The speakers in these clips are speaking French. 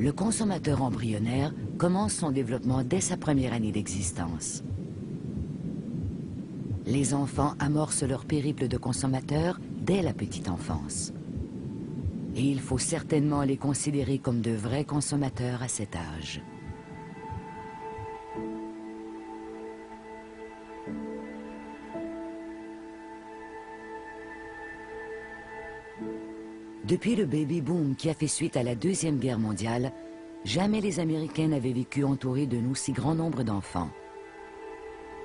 Le consommateur embryonnaire commence son développement dès sa première année d'existence. Les enfants amorcent leur périple de consommateur dès la petite enfance. Et il faut certainement les considérer comme de vrais consommateurs à cet âge. Depuis le baby-boom qui a fait suite à la Deuxième Guerre mondiale, jamais les Américains n'avaient vécu entourés d'un aussi grand nombre d'enfants.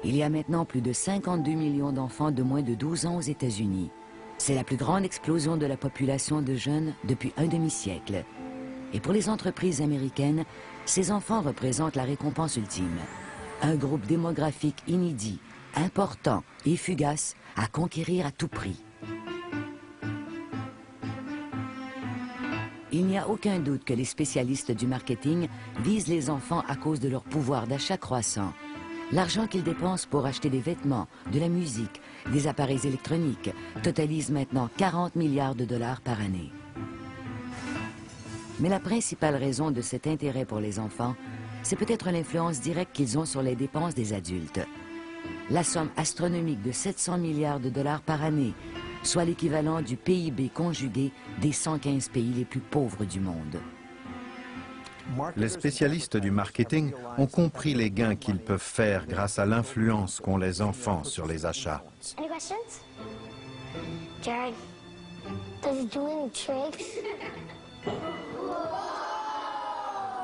Il y a maintenant plus de 52 millions d'enfants de moins de 12 ans aux États-Unis. C'est la plus grande explosion de la population de jeunes depuis un demi-siècle. Et pour les entreprises américaines, ces enfants représentent la récompense ultime. Un groupe démographique inédit, important et fugace à conquérir à tout prix. Il n'y a aucun doute que les spécialistes du marketing visent les enfants à cause de leur pouvoir d'achat croissant. L'argent qu'ils dépensent pour acheter des vêtements, de la musique, des appareils électroniques totalise maintenant 40 milliards de dollars par année. Mais la principale raison de cet intérêt pour les enfants, c'est peut-être l'influence directe qu'ils ont sur les dépenses des adultes. La somme astronomique de 700 milliards de dollars par année, soit l'équivalent du PIB conjugué des 115 pays les plus pauvres du monde. Les spécialistes du marketing ont compris les gains qu'ils peuvent faire grâce à l'influence qu'ont les enfants sur les achats. Any questions? Jared, does he do any tricks?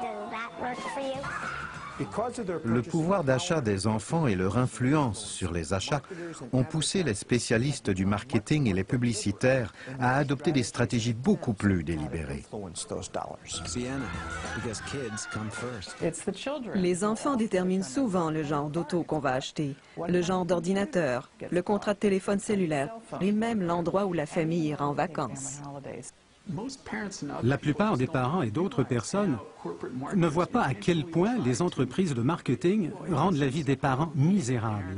Does that work for you? Le pouvoir d'achat des enfants et leur influence sur les achats ont poussé les spécialistes du marketing et les publicitaires à adopter des stratégies beaucoup plus délibérées. Les enfants déterminent souvent le genre d'auto qu'on va acheter, le genre d'ordinateur, le contrat de téléphone cellulaire et même l'endroit où la famille ira en vacances. La plupart des parents et d'autres personnes ne voient pas à quel point les entreprises de marketing rendent la vie des parents misérable.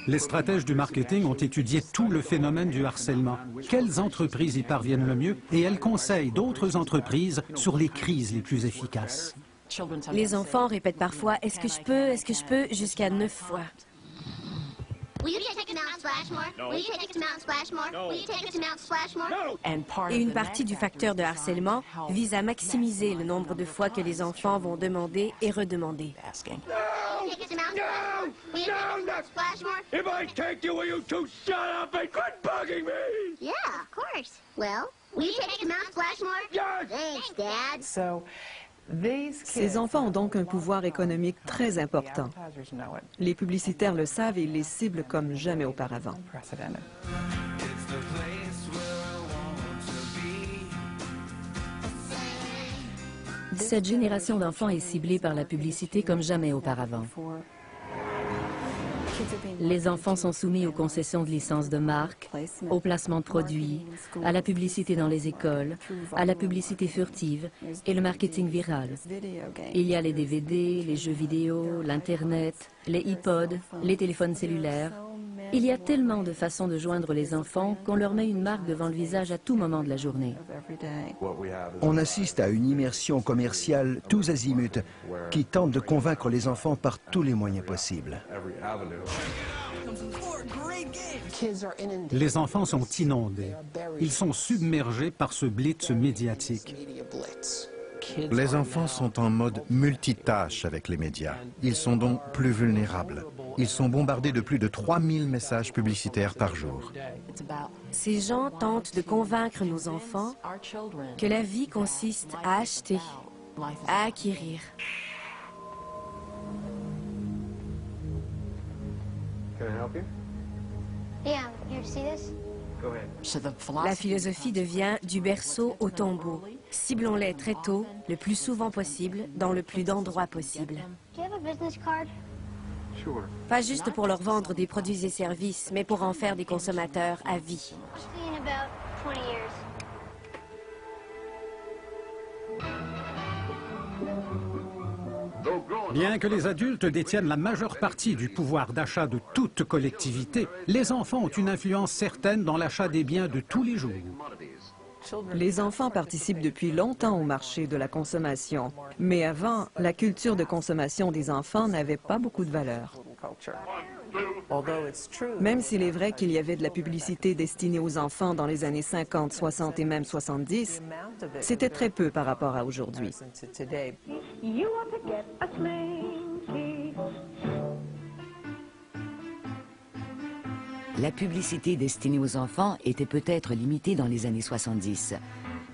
Les stratèges du marketing ont étudié tout le phénomène du harcèlement. Quelles entreprises y parviennent le mieux et elles conseillent d'autres entreprises sur les crises les plus efficaces. Les enfants répètent parfois « Est-ce que je peux ?» jusqu'à 9 fois. Et une partie du facteur de harcèlement vise à maximiser le nombre de fois que les enfants vont demander et redemander. Ces enfants ont donc un pouvoir économique très important. Les publicitaires le savent et ils les ciblent comme jamais auparavant. Cette génération d'enfants est ciblée par la publicité comme jamais auparavant. Les enfants sont soumis aux concessions de licences de marque, au placement de produits, à la publicité dans les écoles, à la publicité furtive et le marketing viral. Il y a les DVD, les jeux vidéo, l'Internet, les iPods, les téléphones cellulaires. Il y a tellement de façons de joindre les enfants qu'on leur met une marque devant le visage à tout moment de la journée. On assiste à une immersion commerciale tous azimuts qui tente de convaincre les enfants par tous les moyens possibles. Les enfants sont inondés. Ils sont submergés par ce blitz médiatique. Les enfants sont en mode multitâche avec les médias. Ils sont donc plus vulnérables. Ils sont bombardés de plus de 3000 messages publicitaires par jour. Ces gens tentent de convaincre nos enfants que la vie consiste à acheter, à acquérir. La philosophie devient du berceau au tombeau. Ciblons-les très tôt, le plus souvent possible, dans le plus d'endroits possible. Pas juste pour leur vendre des produits et services, mais pour en faire des consommateurs à vie. Bien que les adultes détiennent la majeure partie du pouvoir d'achat de toute collectivité, les enfants ont une influence certaine dans l'achat des biens de tous les jours. Les enfants participent depuis longtemps au marché de la consommation. Mais avant, la culture de consommation des enfants n'avait pas beaucoup de valeur. Même s'il est vrai qu'il y avait de la publicité destinée aux enfants dans les années 50, 60 et même 70, c'était très peu par rapport à aujourd'hui. La publicité destinée aux enfants était peut-être limitée dans les années 70,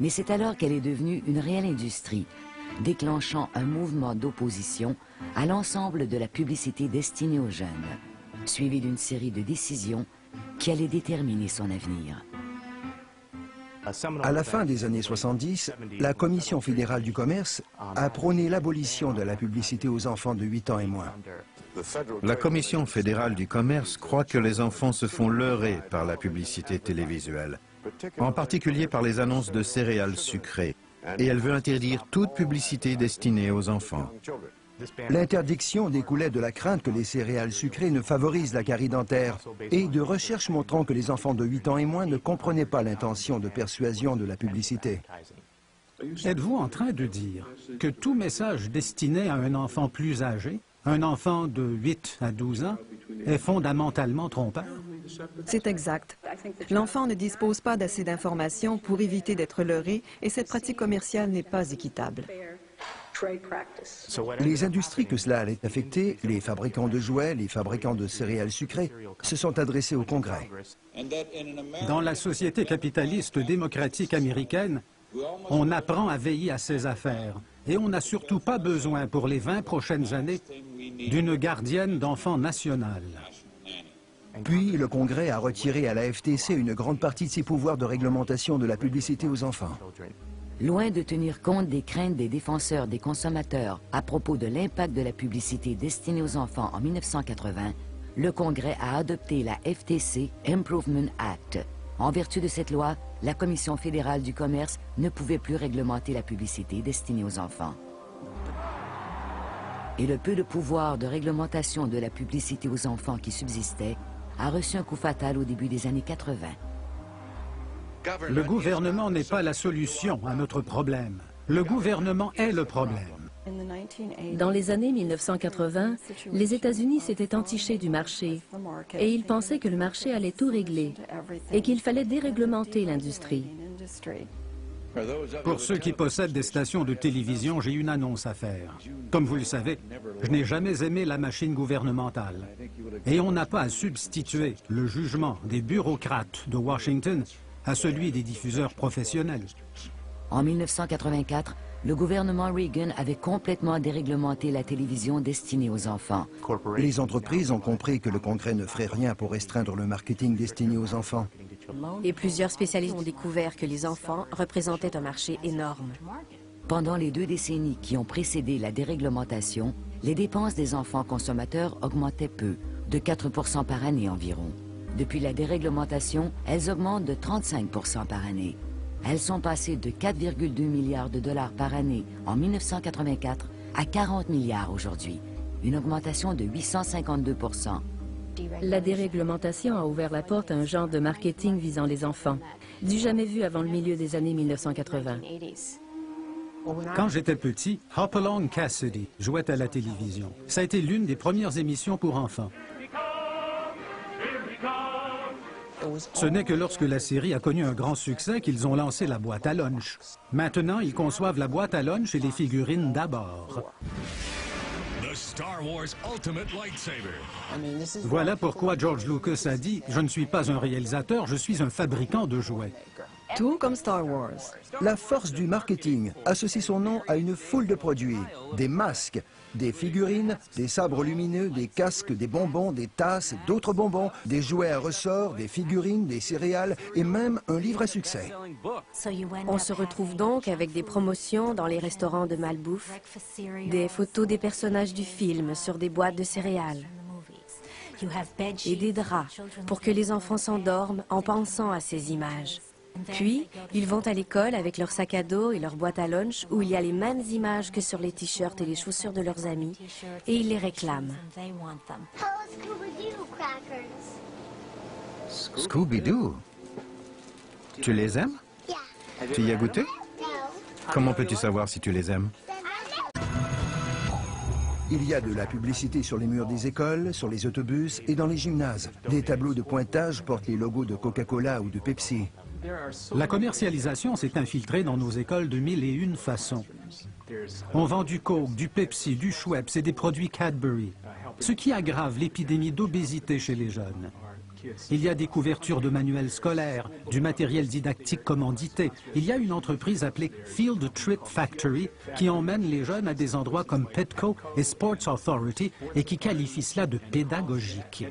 mais c'est alors qu'elle est devenue une réelle industrie, déclenchant un mouvement d'opposition à l'ensemble de la publicité destinée aux jeunes, suivi d'une série de décisions qui allaient déterminer son avenir. À la fin des années 70, la Commission fédérale du commerce a prôné l'abolition de la publicité aux enfants de 8 ans et moins. La Commission fédérale du commerce croit que les enfants se font leurrer par la publicité télévisuelle, en particulier par les annonces de céréales sucrées, et elle veut interdire toute publicité destinée aux enfants. L'interdiction découlait de la crainte que les céréales sucrées ne favorisent la carie dentaire et de recherches montrant que les enfants de 8 ans et moins ne comprenaient pas l'intention de persuasion de la publicité. Êtes-vous en train de dire que tout message destiné à un enfant plus âgé, un enfant de 8 à 12 ans, est fondamentalement trompeur? C'est exact. L'enfant ne dispose pas d'assez d'informations pour éviter d'être leurré et cette pratique commerciale n'est pas équitable. Les industries que cela allait affecter, les fabricants de jouets, les fabricants de céréales sucrées, se sont adressés au Congrès. Dans la société capitaliste démocratique américaine, on apprend à veiller à ses affaires. Et on n'a surtout pas besoin pour les 20 prochaines années d'une gardienne d'enfants nationale. Puis le Congrès a retiré à la FTC une grande partie de ses pouvoirs de réglementation de la publicité aux enfants. Loin de tenir compte des craintes des défenseurs des consommateurs à propos de l'impact de la publicité destinée aux enfants en 1980, le Congrès a adopté la FTC Improvement Act. En vertu de cette loi, la Commission fédérale du commerce ne pouvait plus réglementer la publicité destinée aux enfants. Et le peu de pouvoir de réglementation de la publicité aux enfants qui subsistait a reçu un coup fatal au début des années 80. Le gouvernement n'est pas la solution à notre problème. Le gouvernement est le problème. Dans les années 1980, les États-Unis s'étaient entichés du marché et ils pensaient que le marché allait tout régler et qu'il fallait déréglementer l'industrie. Pour ceux qui possèdent des stations de télévision, j'ai une annonce à faire. Comme vous le savez, je n'ai jamais aimé la machine gouvernementale. Et on n'a pas à substituer le jugement des bureaucrates de Washington à celui des diffuseurs professionnels. En 1984, le gouvernement Reagan avait complètement déréglementé la télévision destinée aux enfants. Les entreprises ont compris que le Congrès ne ferait rien pour restreindre le marketing destiné aux enfants. Et plusieurs spécialistes ont découvert que les enfants représentaient un marché énorme. Pendant les 2 décennies qui ont précédé la déréglementation, les dépenses des enfants consommateurs augmentaient peu, de 4% par année environ. Depuis la déréglementation, elles augmentent de 35% par année. Elles sont passées de 4,2 milliards de dollars par année en 1984 à 40 milliards aujourd'hui, une augmentation de 852%. La déréglementation a ouvert la porte à un genre de marketing visant les enfants, du jamais vu avant le milieu des années 1980. Quand j'étais petit, Hopalong Cassidy jouait à la télévision. Ça a été l'une des premières émissions pour enfants. Ce n'est que lorsque la série a connu un grand succès qu'ils ont lancé la boîte à lunch. Maintenant, ils conçoivent la boîte à lunch et les figurines d'abord. Voilà pourquoi George Lucas a dit « Je ne suis pas un réalisateur, je suis un fabricant de jouets ». Tout comme Star Wars. La force du marketing associe son nom à une foule de produits, des masques, des figurines, des sabres lumineux, des casques, des bonbons, des tasses, d'autres bonbons, des jouets à ressort, des figurines, des céréales et même un livre à succès. On se retrouve donc avec des promotions dans les restaurants de malbouffe, des photos des personnages du film sur des boîtes de céréales et des draps pour que les enfants s'endorment en pensant à ces images. Puis, ils vont à l'école avec leur sac à dos et leur boîte à lunch où il y a les mêmes images que sur les t-shirts et les chaussures de leurs amis et ils les réclament. Hello, Scooby-Doo crackers. Scooby-Doo. Tu les aimes? Yeah. Tu y as goûté? No. Comment peux-tu savoir si tu les aimes? Il y a de la publicité sur les murs des écoles, sur les autobus et dans les gymnases. Des tableaux de pointage portent les logos de Coca-Cola ou de Pepsi. La commercialisation s'est infiltrée dans nos écoles de mille et une façons. On vend du Coke, du Pepsi, du Schweppes et des produits Cadbury, ce qui aggrave l'épidémie d'obésité chez les jeunes. Il y a des couvertures de manuels scolaires, du matériel didactique commandité. Il y a une entreprise appelée Field Trip Factory qui emmène les jeunes à des endroits comme Petco et Sports Authority et qui qualifie cela de pédagogique.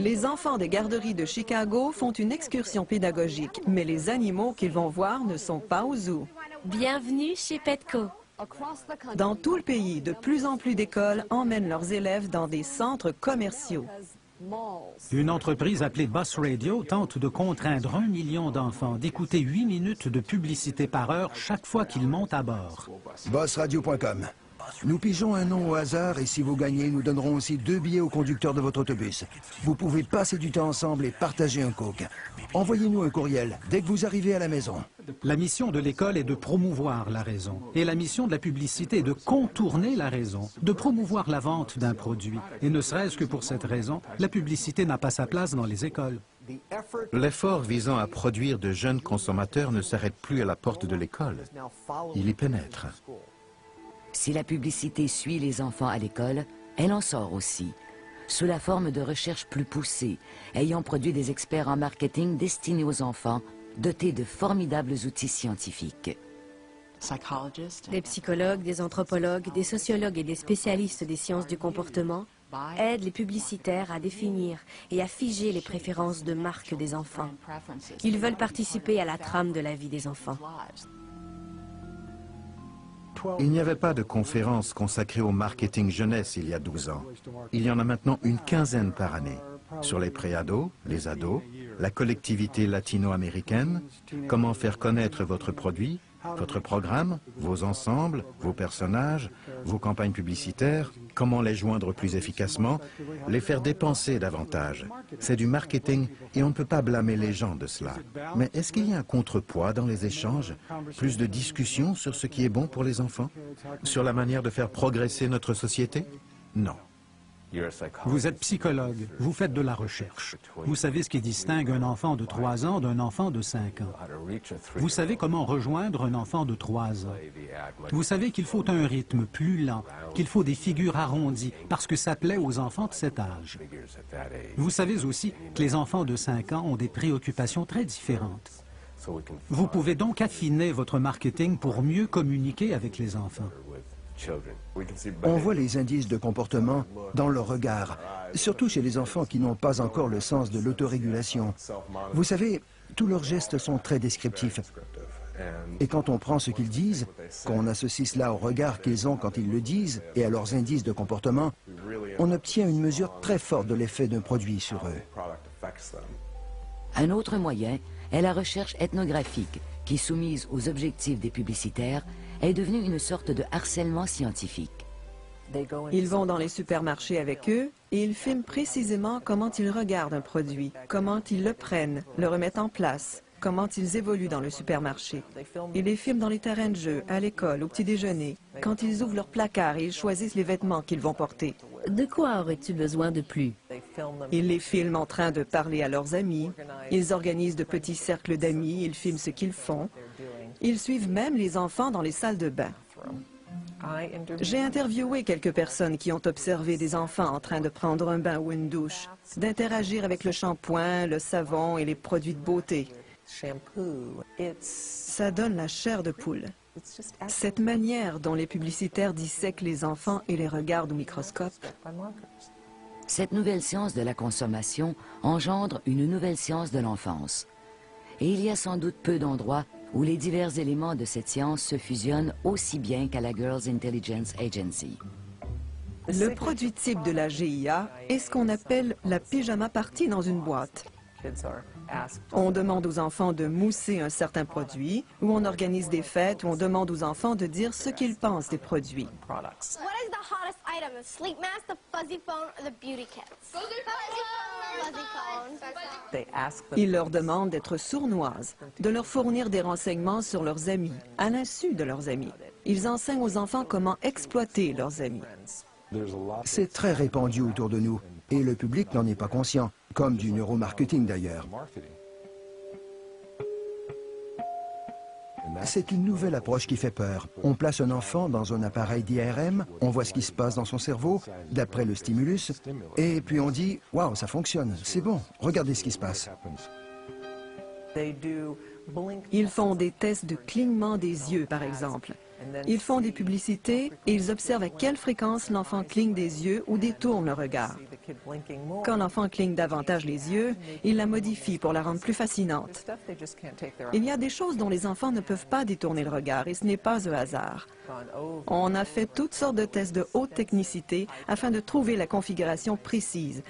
Les enfants des garderies de Chicago font une excursion pédagogique, mais les animaux qu'ils vont voir ne sont pas au zoo. Bienvenue chez Petco. Dans tout le pays, de plus en plus d'écoles emmènent leurs élèves dans des centres commerciaux. Une entreprise appelée Bus Radio tente de contraindre 1 million d'enfants d'écouter 8 minutes de publicité par heure chaque fois qu'ils montent à bord. Bossradio.com. Nous pigeons un nom au hasard et si vous gagnez, nous donnerons aussi 2 billets au conducteur de votre autobus. Vous pouvez passer du temps ensemble et partager un coke. Envoyez-nous un courriel dès que vous arrivez à la maison. La mission de l'école est de promouvoir la raison. Et la mission de la publicité est de contourner la raison, de promouvoir la vente d'un produit. Et ne serait-ce que pour cette raison, la publicité n'a pas sa place dans les écoles. L'effort visant à produire de jeunes consommateurs ne s'arrête plus à la porte de l'école. Il y pénètre. Si la publicité suit les enfants à l'école, elle en sort aussi, sous la forme de recherches plus poussées, ayant produit des experts en marketing destinés aux enfants, dotés de formidables outils scientifiques. Des psychologues, des anthropologues, des sociologues et des spécialistes des sciences du comportement aident les publicitaires à définir et à figer les préférences de marque des enfants. Ils veulent participer à la trame de la vie des enfants. Il n'y avait pas de conférence consacrée au marketing jeunesse il y a 12 ans. Il y en a maintenant une quinzaine par année. Sur les préados, les ados, la collectivité latino-américaine, comment faire connaître votre produit, votre programme, vos ensembles, vos personnages, vos campagnes publicitaires, comment les joindre plus efficacement, les faire dépenser davantage. C'est du marketing et on ne peut pas blâmer les gens de cela. Mais est-ce qu'il y a un contrepoids dans les échanges? Plus de discussions sur ce qui est bon pour les enfants? Sur la manière de faire progresser notre société? Non. Vous êtes psychologue, vous faites de la recherche. Vous savez ce qui distingue un enfant de 3 ans d'un enfant de 5 ans. Vous savez comment rejoindre un enfant de 3 ans. Vous savez qu'il faut un rythme plus lent, qu'il faut des figures arrondies, parce que ça plaît aux enfants de cet âge. Vous savez aussi que les enfants de 5 ans ont des préoccupations très différentes. Vous pouvez donc affiner votre marketing pour mieux communiquer avec les enfants. On voit les indices de comportement dans leur regard, surtout chez les enfants qui n'ont pas encore le sens de l'autorégulation. Vous savez, tous leurs gestes sont très descriptifs. Et quand on prend ce qu'ils disent, qu'on associe cela au regard qu'ils ont quand ils le disent et à leurs indices de comportement, on obtient une mesure très forte de l'effet d'un produit sur eux. Un autre moyen est la recherche ethnographique, qui, soumise aux objectifs des publicitaires, est devenue une sorte de harcèlement scientifique. Ils vont dans les supermarchés avec eux et ils filment précisément comment ils regardent un produit, comment ils le prennent, le remettent en place, comment ils évoluent dans le supermarché. Ils les filment dans les terrains de jeu, à l'école, au petit déjeuner, quand ils ouvrent leur placard et ils choisissent les vêtements qu'ils vont porter. De quoi aurais-tu besoin de plus? Ils les filment en train de parler à leurs amis, ils organisent de petits cercles d'amis, ils filment ce qu'ils font. Ils suivent même les enfants dans les salles de bain. J'ai interviewé quelques personnes qui ont observé des enfants en train de prendre un bain ou une douche, d'interagir avec le shampoing, le savon et les produits de beauté. Ça donne la chair de poule. Cette manière dont les publicitaires dissèquent les enfants et les regardent au microscope. Cette nouvelle science de la consommation engendre une nouvelle science de l'enfance. Et il y a sans doute peu d'endroits où les divers éléments de cette science se fusionnent aussi bien qu'à la Girls Intelligence Agency. Le produit type de la GIA est ce qu'on appelle la pyjama party dans une boîte. On demande aux enfants de mousser un certain produit, ou on organise des fêtes où on demande aux enfants de dire ce qu'ils pensent des produits. What is the hottest item? The sleep mask, the fuzzy phone, or the beauty kits? Fuzzy phone. Ils leur demandent d'être sournoises, de leur fournir des renseignements sur leurs amis, à l'insu de leurs amis. Ils enseignent aux enfants comment exploiter leurs amis. C'est très répandu autour de nous et le public n'en est pas conscient, comme du neuromarketing d'ailleurs. C'est une nouvelle approche qui fait peur. On place un enfant dans un appareil d'IRM, on voit ce qui se passe dans son cerveau, d'après le stimulus, et puis on dit « Waouh, ça fonctionne, c'est bon, regardez ce qui se passe ». Ils font des tests de clignement des yeux, par exemple. Ils font des publicités et ils observent à quelle fréquence l'enfant cligne des yeux ou détourne le regard. Quand l'enfant cligne davantage les yeux, ils la modifient pour la rendre plus fascinante. Il y a des choses dont les enfants ne peuvent pas détourner le regard et ce n'est pas un hasard. On a fait toutes sortes de tests de haute technicité afin de trouver la configuration précise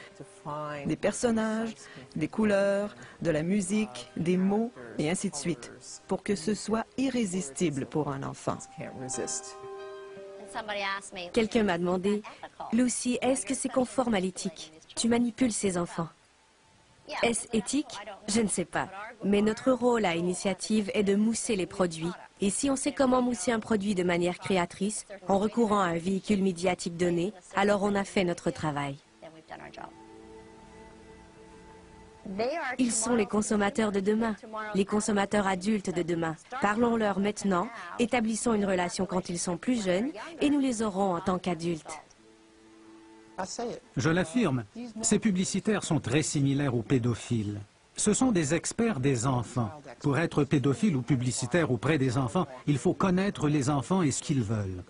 des personnages, des couleurs, de la musique, des mots et ainsi de suite, pour que ce soit irrésistible pour un enfant. Quelqu'un m'a demandé, « Lucy, est-ce que c'est conforme à l'éthique? Tu manipules ces enfants. » Est-ce éthique? Je ne sais pas. Mais notre rôle à Initiative est de mousser les produits. Et si on sait comment mousser un produit de manière créatrice, en recourant à un véhicule médiatique donné, alors on a fait notre travail. Ils sont les consommateurs de demain, les consommateurs adultes de demain. Parlons-leur maintenant, établissons une relation quand ils sont plus jeunes et nous les aurons en tant qu'adultes. Je l'affirme, ces publicitaires sont très similaires aux pédophiles. Ce sont des experts des enfants. Pour être pédophile ou publicitaire auprès des enfants, il faut connaître les enfants et ce qu'ils veulent.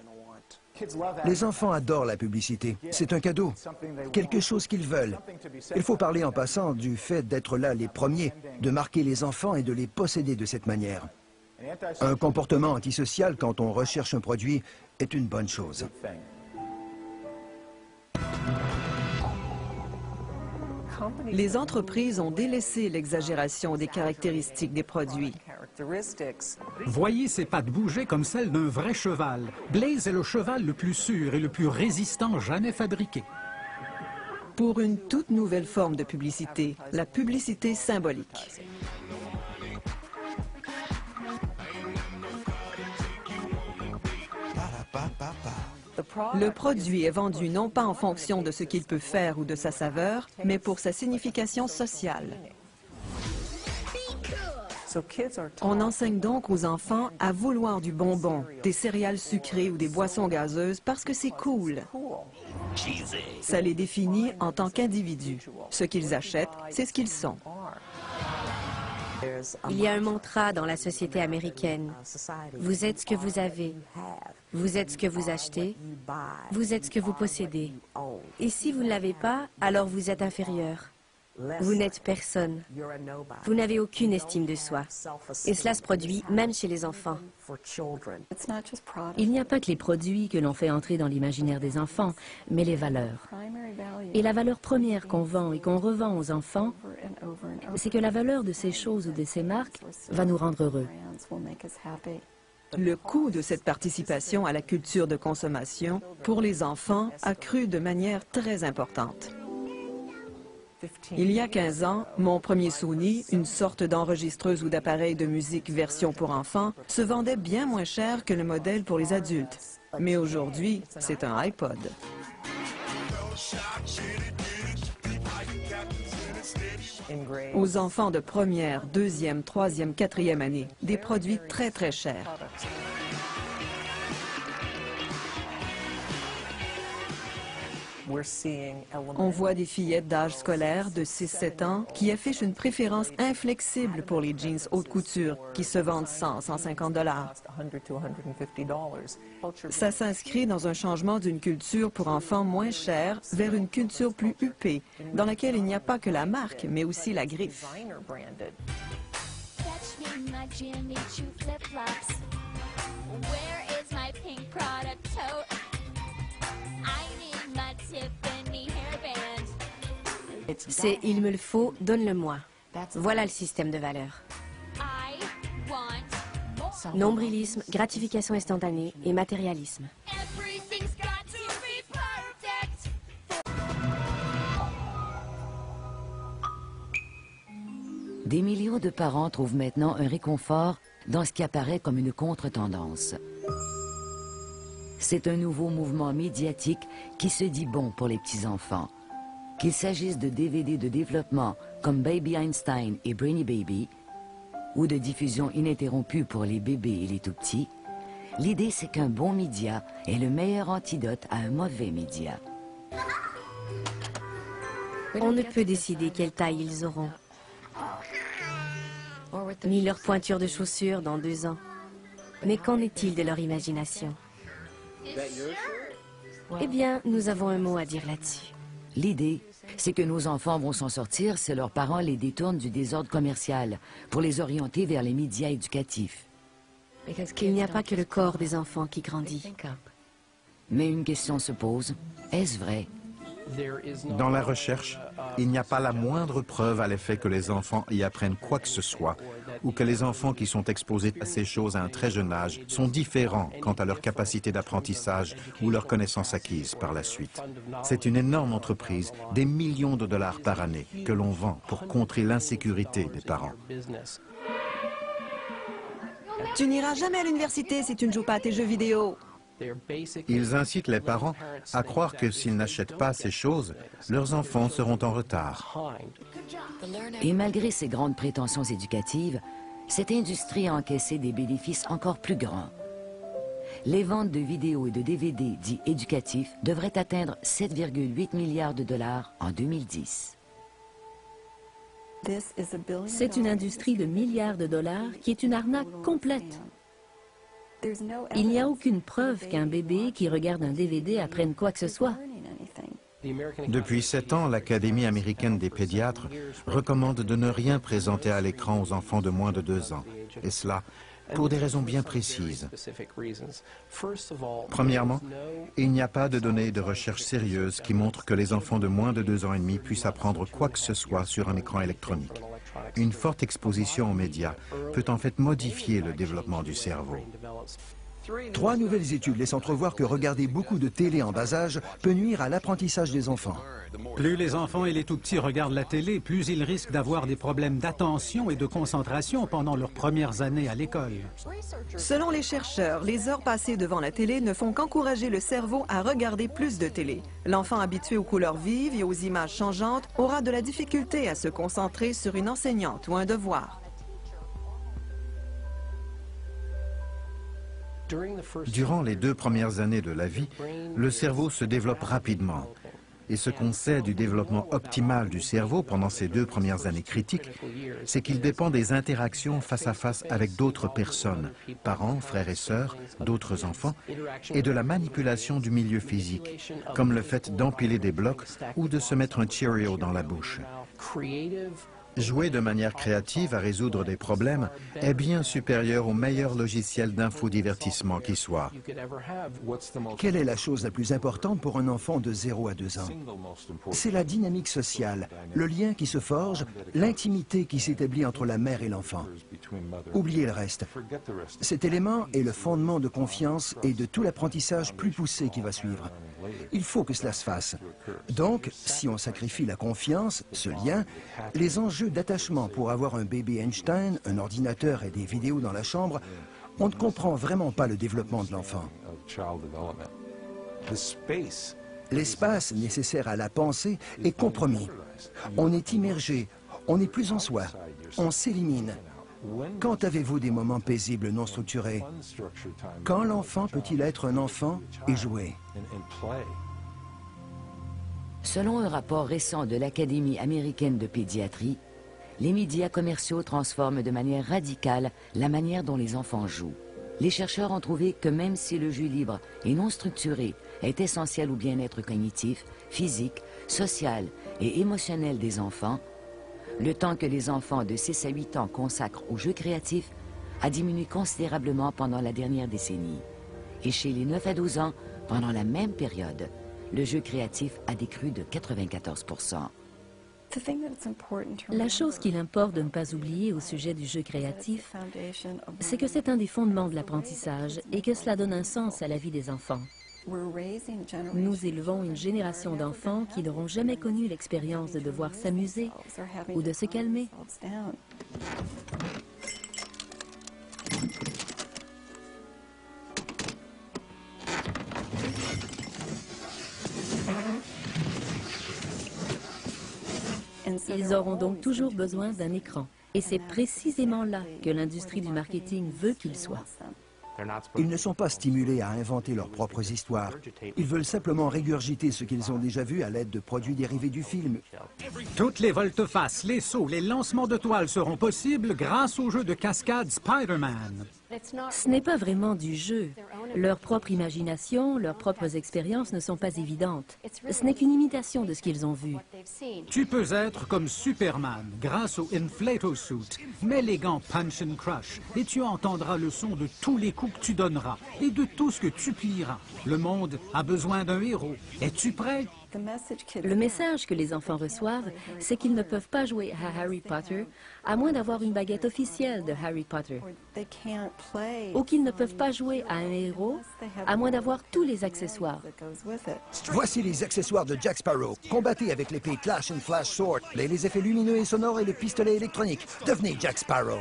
Les enfants adorent la publicité. C'est un cadeau, quelque chose qu'ils veulent. Il faut parler en passant du fait d'être là les premiers, de marquer les enfants et de les posséder de cette manière. Un comportement antisocial quand on recherche un produit est une bonne chose. Les entreprises ont délaissé l'exagération des caractéristiques des produits. Voyez ses pattes bouger comme celles d'un vrai cheval. Blaze est le cheval le plus sûr et le plus résistant jamais fabriqué. Pour une toute nouvelle forme de publicité, la publicité symbolique. Le produit est vendu non pas en fonction de ce qu'il peut faire ou de sa saveur, mais pour sa signification sociale. On enseigne donc aux enfants à vouloir du bonbon, des céréales sucrées ou des boissons gazeuses parce que c'est cool. Ça les définit en tant qu'individus. Ce qu'ils achètent, c'est ce qu'ils sont. Il y a un mantra dans la société américaine. Vous êtes ce que vous avez. Vous êtes ce que vous achetez. Vous êtes ce que vous possédez. Et si vous ne l'avez pas, alors vous êtes inférieur. Vous n'êtes personne. Vous n'avez aucune estime de soi. Et cela se produit même chez les enfants. Il n'y a pas que les produits que l'on fait entrer dans l'imaginaire des enfants, mais les valeurs. Et la valeur première qu'on vend et qu'on revend aux enfants, c'est que la valeur de ces choses ou de ces marques va nous rendre heureux. Le coût de cette participation à la culture de consommation pour les enfants a cru de manière très importante. Il y a 15 ans, mon premier Sony, une sorte d'enregistreuse ou d'appareil de musique version pour enfants, se vendait bien moins cher que le modèle pour les adultes. Mais aujourd'hui, c'est un iPod. Aux enfants de première, deuxième, troisième, quatrième année, des produits très très chers. On voit des fillettes d'âge scolaire de 6-7 ans qui affichent une préférence inflexible pour les jeans haute couture qui se vendent 100-150 $. Ça s'inscrit dans un changement d'une culture pour enfants moins chère vers une culture plus huppée, dans laquelle il n'y a pas que la marque, mais aussi la griffe. C'est « il me le faut, donne-le-moi ». Voilà le système de valeurs. Nombrilisme, gratification instantanée et matérialisme. Des millions de parents trouvent maintenant un réconfort dans ce qui apparaît comme une contre-tendance. C'est un nouveau mouvement médiatique qui se dit bon pour les petits-enfants. Qu'il s'agisse de DVD de développement comme Baby Einstein et Brainy Baby, ou de diffusion ininterrompue pour les bébés et les tout-petits, l'idée c'est qu'un bon média est le meilleur antidote à un mauvais média. On ne peut décider quelle taille ils auront, ni leur pointure de chaussures dans 2 ans. Mais qu'en est-il de leur imagination? Eh bien, nous avons un mot à dire là-dessus. L'idée, c'est que nos enfants vont s'en sortir si leurs parents les détournent du désordre commercial pour les orienter vers les médias éducatifs. Il n'y a pas que le corps des enfants qui grandit. Mais une question se pose, est-ce vrai? Dans la recherche, il n'y a pas la moindre preuve à l'effet que les enfants y apprennent quoi que ce soit, ou que les enfants qui sont exposés à ces choses à un très jeune âge sont différents quant à leur capacité d'apprentissage ou leur connaissance acquise par la suite. C'est une énorme entreprise, des millions de dollars par année, que l'on vend pour contrer l'insécurité des parents. Tu n'iras jamais à l'université si tu ne joues pas à tes jeux vidéo. Ils incitent les parents à croire que s'ils n'achètent pas ces choses, leurs enfants seront en retard. Et malgré ses grandes prétentions éducatives, cette industrie a encaissé des bénéfices encore plus grands. Les ventes de vidéos et de DVD dits éducatifs devraient atteindre 7,8 milliards de dollars en 2010. C'est une industrie de milliards de dollars qui est une arnaque complète. Il n'y a aucune preuve qu'un bébé qui regarde un DVD apprenne quoi que ce soit. Depuis 7 ans, l'Académie américaine des pédiatres recommande de ne rien présenter à l'écran aux enfants de moins de 2 ans. Et cela pour des raisons bien précises. Premièrement, il n'y a pas de données de recherche sérieuses qui montrent que les enfants de moins de 2 ans et demi puissent apprendre quoi que ce soit sur un écran électronique. Une forte exposition aux médias peut en fait modifier le développement du cerveau. 3 nouvelles études laissent entrevoir que regarder beaucoup de télé en bas âge peut nuire à l'apprentissage des enfants. Plus les enfants et les tout-petits regardent la télé, plus ils risquent d'avoir des problèmes d'attention et de concentration pendant leurs premières années à l'école. Selon les chercheurs, les heures passées devant la télé ne font qu'encourager le cerveau à regarder plus de télé. L'enfant habitué aux couleurs vives et aux images changeantes aura de la difficulté à se concentrer sur une enseignante ou un devoir. Durant les 2 premières années de la vie, le cerveau se développe rapidement. Et ce qu'on sait du développement optimal du cerveau pendant ces 2 premières années critiques, c'est qu'il dépend des interactions face à face avec d'autres personnes, parents, frères et sœurs, d'autres enfants, et de la manipulation du milieu physique, comme le fait d'empiler des blocs ou de se mettre un Cheerio dans la bouche. Jouer de manière créative à résoudre des problèmes est bien supérieur au meilleur logiciel d'infodivertissement qui soit. Quelle est la chose la plus importante pour un enfant de 0 à 2 ans? C'est la dynamique sociale, le lien qui se forge, l'intimité qui s'établit entre la mère et l'enfant. Oubliez le reste. Cet élément est le fondement de confiance et de tout l'apprentissage plus poussé qui va suivre. Il faut que cela se fasse. Donc, si on sacrifie la confiance, ce lien, les enjeux d'attachement pour avoir un bébé Einstein, un ordinateur et des vidéos dans la chambre, on ne comprend vraiment pas le développement de l'enfant. L'espace nécessaire à la pensée est compromis. On est immergé, on n'est plus en soi, on s'élimine. Quand avez-vous des moments paisibles non structurés? Quand l'enfant peut-il être un enfant et jouer? Selon un rapport récent de l'Académie américaine de pédiatrie, les médias commerciaux transforment de manière radicale la manière dont les enfants jouent. Les chercheurs ont trouvé que même si le jeu libre et non structuré est essentiel au bien-être cognitif, physique, social et émotionnel des enfants, le temps que les enfants de 6 à 8 ans consacrent aux jeux créatifs a diminué considérablement pendant la dernière décennie. Et chez les 9 à 12 ans, pendant la même période, le jeu créatif a décru de 94 %. La chose qu'il importe de ne pas oublier au sujet du jeu créatif, c'est que c'est un des fondements de l'apprentissage et que cela donne un sens à la vie des enfants. Nous élevons une génération d'enfants qui n'auront jamais connu l'expérience de devoir s'amuser ou de se calmer. Ils auront donc toujours besoin d'un écran. Et c'est précisément là que l'industrie du marketing veut qu'ils soient. Ils ne sont pas stimulés à inventer leurs propres histoires. Ils veulent simplement régurgiter ce qu'ils ont déjà vu à l'aide de produits dérivés du film. Toutes les volte-face, les sauts, les lancements de toiles seront possibles grâce au jeu de cascade Spider-Man. Ce n'est pas vraiment du jeu. Leur propre imagination, leurs propres expériences ne sont pas évidentes. Ce n'est qu'une imitation de ce qu'ils ont vu. Tu peux être comme Superman grâce au Inflato-Suit. Mets les gants Punch and Crush et tu entendras le son de tous les coups que tu donneras et de tout ce que tu plieras. Le monde a besoin d'un héros. Es-tu prêt? Le message que les enfants reçoivent, c'est qu'ils ne peuvent pas jouer à Harry Potter à moins d'avoir une baguette officielle de Harry Potter. Ou qu'ils ne peuvent pas jouer à un héros à moins d'avoir tous les accessoires. Voici les accessoires de Jack Sparrow. Combattez avec l'épée Clash and Flash Sword, les effets lumineux et sonores et le pistolet électronique. Devenez Jack Sparrow.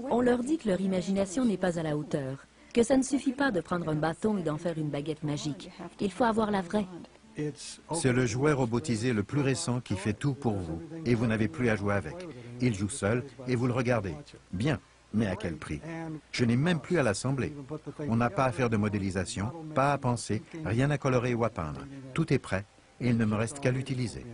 On leur dit que leur imagination n'est pas à la hauteur, que ça ne suffit pas de prendre un bâton et d'en faire une baguette magique. Il faut avoir la vraie. C'est le jouet robotisé le plus récent qui fait tout pour vous, et vous n'avez plus à jouer avec. Il joue seul, et vous le regardez. Bien, mais à quel prix? Je n'ai même plus à l'assembler. On n'a pas à faire de modélisation, pas à penser, rien à colorer ou à peindre. Tout est prêt, et il ne me reste qu'à l'utiliser.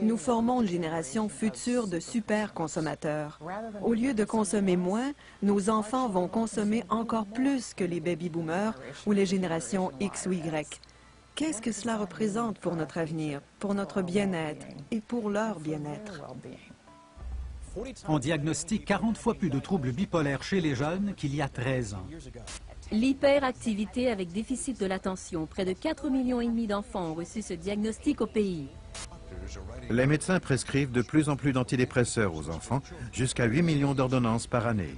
Nous formons une génération future de super consommateurs. Au lieu de consommer moins, nos enfants vont consommer encore plus que les baby-boomers ou les générations X ou Y. Qu'est-ce que cela représente pour notre avenir, pour notre bien-être et pour leur bien-être? On diagnostique 40 fois plus de troubles bipolaires chez les jeunes qu'il y a 13 ans. L'hyperactivité avec déficit de l'attention. Près de 4,5 millions d'enfants ont reçu ce diagnostic au pays. Les médecins prescrivent de plus en plus d'antidépresseurs aux enfants, jusqu'à 8 millions d'ordonnances par année.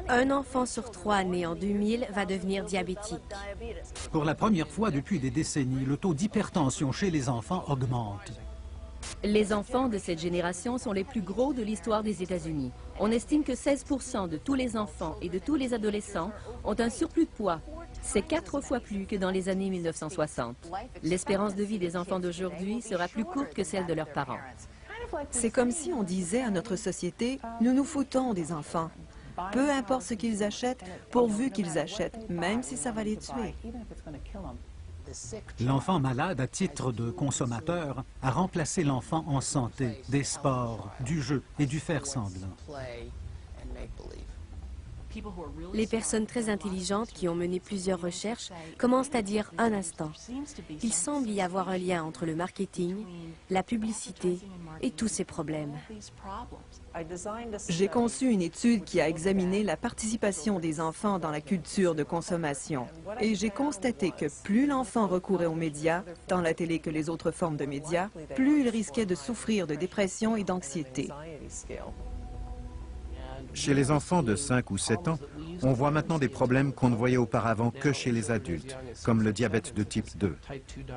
Un enfant sur 3 né en 2000 va devenir diabétique. Pour la première fois depuis des décennies, le taux d'hypertension chez les enfants augmente. Les enfants de cette génération sont les plus gros de l'histoire des États-Unis. On estime que 16% de tous les enfants et de tous les adolescents ont un surplus de poids. C'est 4 fois plus que dans les années 1960. L'espérance de vie des enfants d'aujourd'hui sera plus courte que celle de leurs parents. C'est comme si on disait à notre société, nous nous foutons des enfants. Peu importe ce qu'ils achètent, pourvu qu'ils achètent, même si ça va les tuer. L'enfant malade, à titre de consommateur, a remplacé l'enfant en santé, des sports, du jeu et du faire semblant. Les personnes très intelligentes qui ont mené plusieurs recherches commencent à dire un instant. Il semble y avoir un lien entre le marketing, la publicité et tous ces problèmes. J'ai conçu une étude qui a examiné la participation des enfants dans la culture de consommation. Et j'ai constaté que plus l'enfant recourait aux médias, tant la télé que les autres formes de médias, plus il risquait de souffrir de dépression et d'anxiété. Chez les enfants de 5 ou 7 ans, on voit maintenant des problèmes qu'on ne voyait auparavant que chez les adultes, comme le diabète de type 2.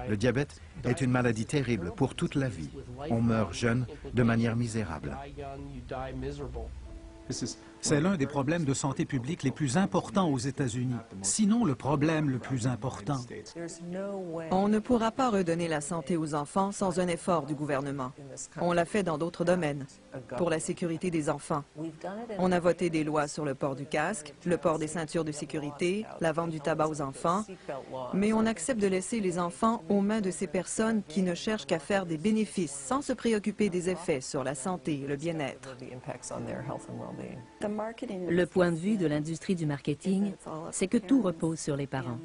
Le diabète est une maladie terrible pour toute la vie. On meurt jeune de manière misérable. C'est l'un des problèmes de santé publique les plus importants aux États-Unis, sinon le problème le plus important. On ne pourra pas redonner la santé aux enfants sans un effort du gouvernement. On l'a fait dans d'autres domaines, pour la sécurité des enfants. On a voté des lois sur le port du casque, le port des ceintures de sécurité, la vente du tabac aux enfants, mais on accepte de laisser les enfants aux mains de ces personnes qui ne cherchent qu'à faire des bénéfices sans se préoccuper des effets sur la santé et le bien-être. Le point de vue de l'industrie du marketing, c'est que tout repose sur les parents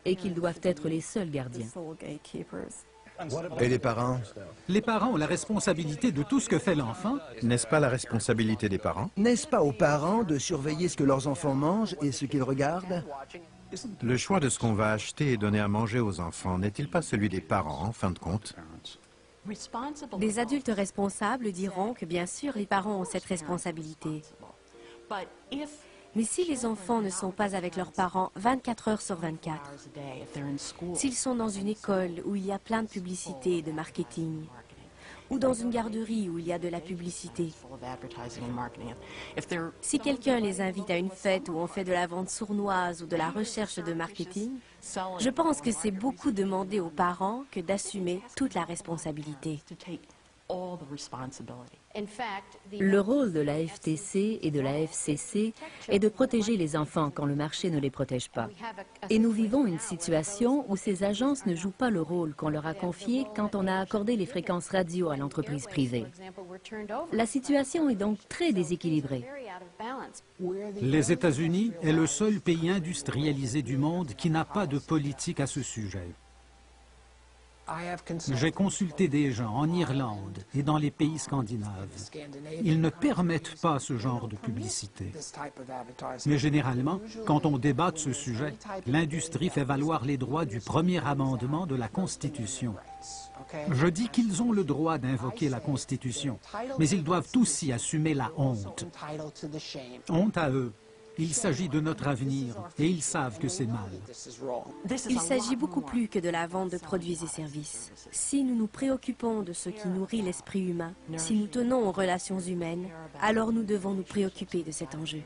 et qu'ils doivent être les seuls gardiens. Et les parents? Les parents ont la responsabilité de tout ce que fait l'enfant. N'est-ce pas la responsabilité des parents? N'est-ce pas aux parents de surveiller ce que leurs enfants mangent et ce qu'ils regardent? Le choix de ce qu'on va acheter et donner à manger aux enfants n'est-il pas celui des parents, en fin de compte? Des adultes responsables diront que bien sûr les parents ont cette responsabilité. Mais si les enfants ne sont pas avec leurs parents 24 heures sur 24, s'ils sont dans une école où il y a plein de publicité et de marketing, ou dans une garderie où il y a de la publicité, si quelqu'un les invite à une fête où on fait de la vente sournoise ou de la recherche de marketing, je pense que c'est beaucoup demander aux parents que d'assumer toute la responsabilité. Le rôle de la FTC et de la FCC est de protéger les enfants quand le marché ne les protège pas. Et nous vivons une situation où ces agences ne jouent pas le rôle qu'on leur a confié quand on a accordé les fréquences radio à l'entreprise privée. La situation est donc très déséquilibrée. Les États-Unis est le seul pays industrialisé du monde qui n'a pas de politique à ce sujet. J'ai consulté des gens en Irlande et dans les pays scandinaves. Ils ne permettent pas ce genre de publicité. Mais généralement, quand on débat de ce sujet, l'industrie fait valoir les droits du premier amendement de la Constitution. Je dis qu'ils ont le droit d'invoquer la Constitution, mais ils doivent aussi assumer la honte. Honte à eux. Il s'agit de notre avenir et ils savent que c'est mal. Il s'agit beaucoup plus que de la vente de produits et services. Si nous nous préoccupons de ce qui nourrit l'esprit humain, si nous tenons aux relations humaines, alors nous devons nous préoccuper de cet enjeu.